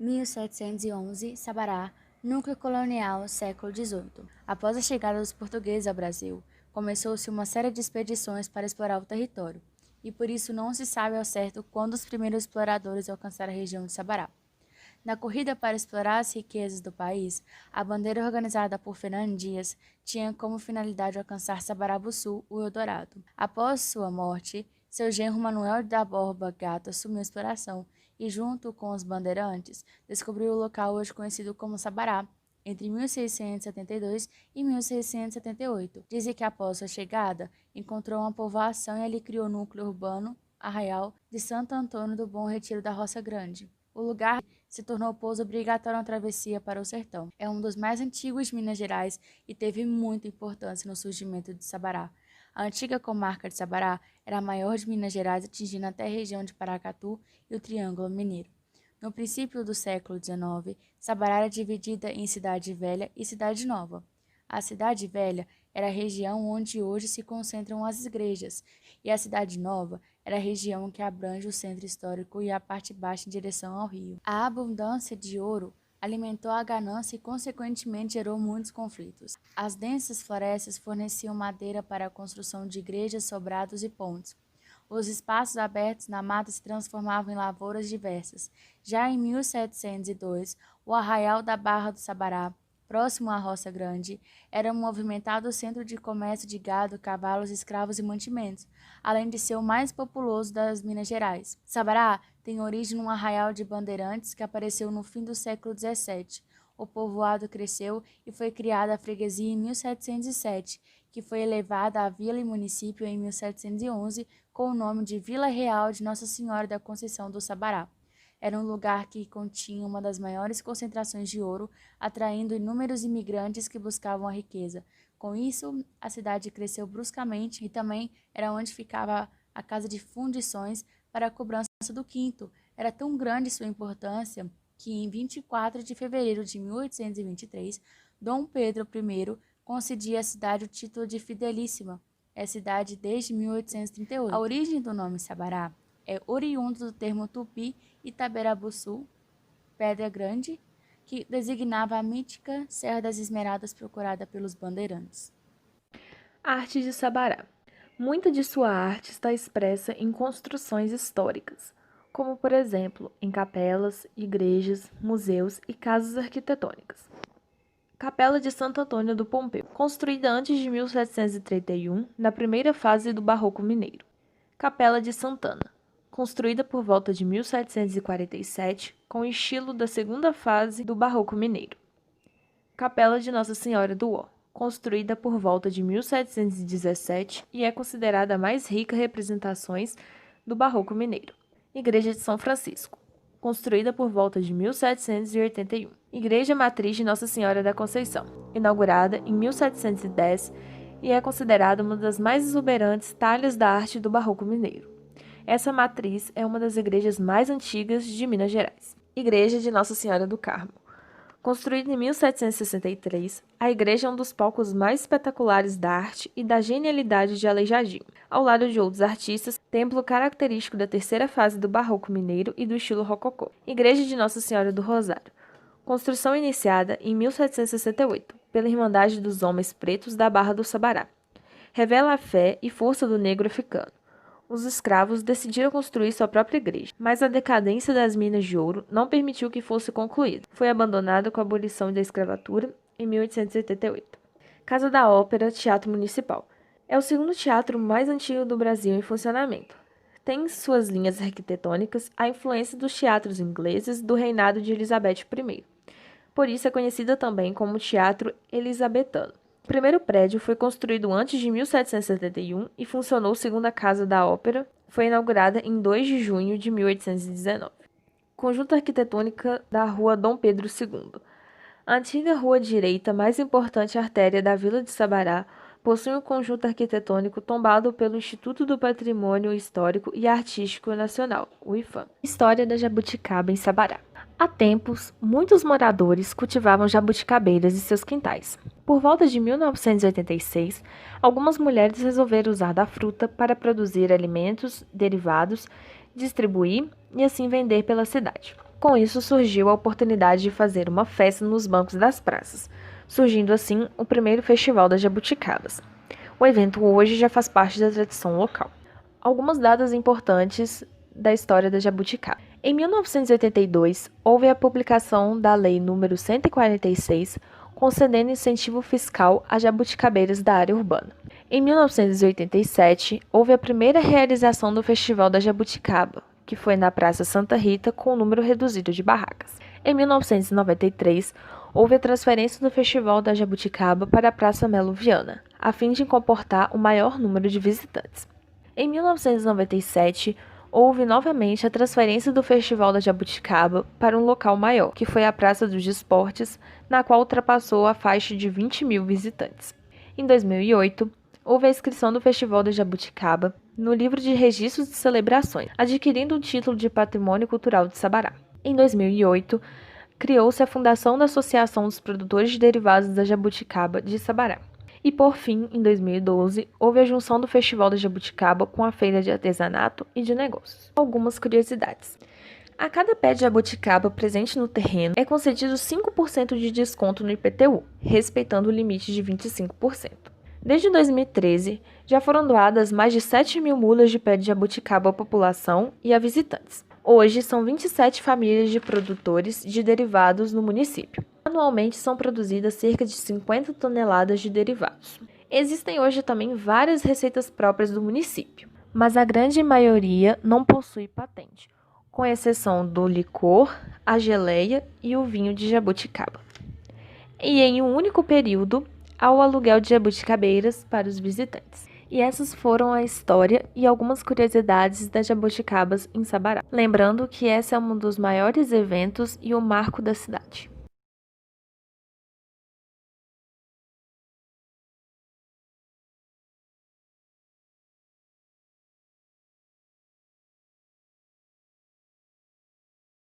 1711, Sabará, núcleo colonial, século XVIII. Após a chegada dos portugueses ao Brasil, começou-se uma série de expedições para explorar o território, e por isso não se sabe ao certo quando os primeiros exploradores alcançaram a região de Sabará. Na corrida para explorar as riquezas do país, a bandeira organizada por Fernando Dias tinha como finalidade alcançar Sabarabuçu, o Eldorado. Após sua morte, seu genro Manuel da Borba Gato assumiu a exploração e, junto com os bandeirantes, descobriu o local hoje conhecido como Sabará, entre 1672 e 1678. Dizem que após sua chegada, encontrou uma povoação e ali criou o núcleo urbano, arraial, de Santo Antônio do Bom Retiro da Roça Grande. O lugar se tornou pouso obrigatório na travessia para o sertão. É um dos mais antigos de Minas Gerais e teve muita importância no surgimento de Sabará. A antiga comarca de Sabará era a maior de Minas Gerais, atingindo até a região de Paracatu e o Triângulo Mineiro. No princípio do século XIX, Sabará era dividida em Cidade Velha e Cidade Nova. A Cidade Velha era a região onde hoje se concentram as igrejas, e a Cidade Nova era a região que abrange o centro histórico e a parte baixa em direção ao rio. A abundância de ouro alimentou a ganância e, consequentemente, gerou muitos conflitos. As densas florestas forneciam madeira para a construção de igrejas, sobrados e pontes. Os espaços abertos na mata se transformavam em lavouras diversas. Já em 1702, o arraial da Barra do Sabará, próximo à Roça Grande, era um movimentado centro de comércio de gado, cavalos, escravos e mantimentos, além de ser o mais populoso das Minas Gerais. Sabará tem origem num arraial de bandeirantes que apareceu no fim do século XVII. O povoado cresceu e foi criada a freguesia em 1707, que foi elevada a vila e município em 1711 com o nome de Vila Real de Nossa Senhora da Conceição do Sabará. Era um lugar que continha uma das maiores concentrações de ouro, atraindo inúmeros imigrantes que buscavam a riqueza. Com isso, a cidade cresceu bruscamente e também era onde ficava a casa de fundições para a cobrança do quinto. Era tão grande sua importância que, em 24 de fevereiro de 1823, Dom Pedro I concedia à cidade o título de Fidelíssima. É cidade desde 1838. A origem do nome Sabará é oriundo do termo tupi Itaberabuçu, Pedra Grande, que designava a mítica Serra das Esmeradas procurada pelos bandeirantes. Arte de Sabará. Muita de sua arte está expressa em construções históricas, como, por exemplo, em capelas, igrejas, museus e casas arquitetônicas. Capela de Santo Antônio do Pompeu, construída antes de 1731, na primeira fase do Barroco Mineiro. Capela de Santana, construída por volta de 1747, com o estilo da segunda fase do Barroco Mineiro. Capela de Nossa Senhora do Ó, construída por volta de 1717 e é considerada a mais rica representações do Barroco Mineiro. Igreja de São Francisco, construída por volta de 1781. Igreja Matriz de Nossa Senhora da Conceição, inaugurada em 1710 e é considerada uma das mais exuberantes talhas da arte do Barroco Mineiro. Essa matriz é uma das igrejas mais antigas de Minas Gerais. Igreja de Nossa Senhora do Carmo. Construída em 1763, a igreja é um dos palcos mais espetaculares da arte e da genialidade de Aleijadinho. Ao lado de outros artistas, templo característico da terceira fase do Barroco Mineiro e do estilo rococó. Igreja de Nossa Senhora do Rosário. Construção iniciada em 1768, pela Irmandade dos Homens Pretos da Barra do Sabará. Revela a fé e força do negro africano. Os escravos decidiram construir sua própria igreja, mas a decadência das minas de ouro não permitiu que fosse concluída. Foi abandonada com a abolição da escravatura em 1888. Casa da Ópera, Teatro Municipal. É o segundo teatro mais antigo do Brasil em funcionamento. Tem em suas linhas arquitetônicas a influência dos teatros ingleses do reinado de Elizabeth I. Por isso é conhecida também como Teatro Elisabetano. O primeiro prédio foi construído antes de 1771 e funcionou segundo a Casa da Ópera. Foi inaugurada em 2 de junho de 1819. Conjunto arquitetônica da Rua Dom Pedro II. A antiga rua direita, mais importante artéria da Vila de Sabará, possui um conjunto arquitetônico tombado pelo Instituto do Patrimônio Histórico e Artístico Nacional, o IFAM. História da jabuticaba em Sabará. Há tempos, muitos moradores cultivavam jabuticabeiras em seus quintais. Por volta de 1986, algumas mulheres resolveram usar da fruta para produzir alimentos derivados, distribuir e assim vender pela cidade. Com isso surgiu a oportunidade de fazer uma festa nos bancos das praças, surgindo assim o primeiro Festival das Jabuticabas. O evento hoje já faz parte da tradição local. Algumas datas importantes da história da jabuticaba. Em 1982, houve a publicação da Lei nº 146, concedendo incentivo fiscal a jabuticabeiras da área urbana. Em 1987, houve a primeira realização do Festival da Jabuticaba, que foi na Praça Santa Rita, com um número reduzido de barracas. Em 1993, houve a transferência do Festival da Jabuticaba para a Praça Melo Viana, a fim de comportar o maior número de visitantes. Em 1997, houve novamente a transferência do Festival da Jabuticaba para um local maior, que foi a Praça dos Esportes, na qual ultrapassou a faixa de 20 mil visitantes. Em 2008, houve a inscrição do Festival da Jabuticaba no livro de registros de celebrações, adquirindo o título de Patrimônio Cultural de Sabará. Em 2008, criou-se a fundação da Associação dos Produtores de Derivados da Jabuticaba de Sabará. E, por fim, em 2012, houve a junção do Festival da Jabuticaba com a Feira de Artesanato e de Negócios. Algumas curiosidades. A cada pé de jabuticaba presente no terreno é concedido 5% de desconto no IPTU, respeitando o limite de 25%. Desde 2013, já foram doadas mais de 7 mil mudas de pé de jabuticaba à população e a visitantes. Hoje, são 27 famílias de produtores de derivados no município. Anualmente, são produzidas cerca de 50 toneladas de derivados. Existem hoje também várias receitas próprias do município, mas a grande maioria não possui patente, com exceção do licor, a geleia e o vinho de jabuticaba. E em um único período, há o aluguel de jabuticabeiras para os visitantes. E essas foram a história e algumas curiosidades das jabuticabas em Sabará. Lembrando que esse é um dos maiores eventos e o marco da cidade.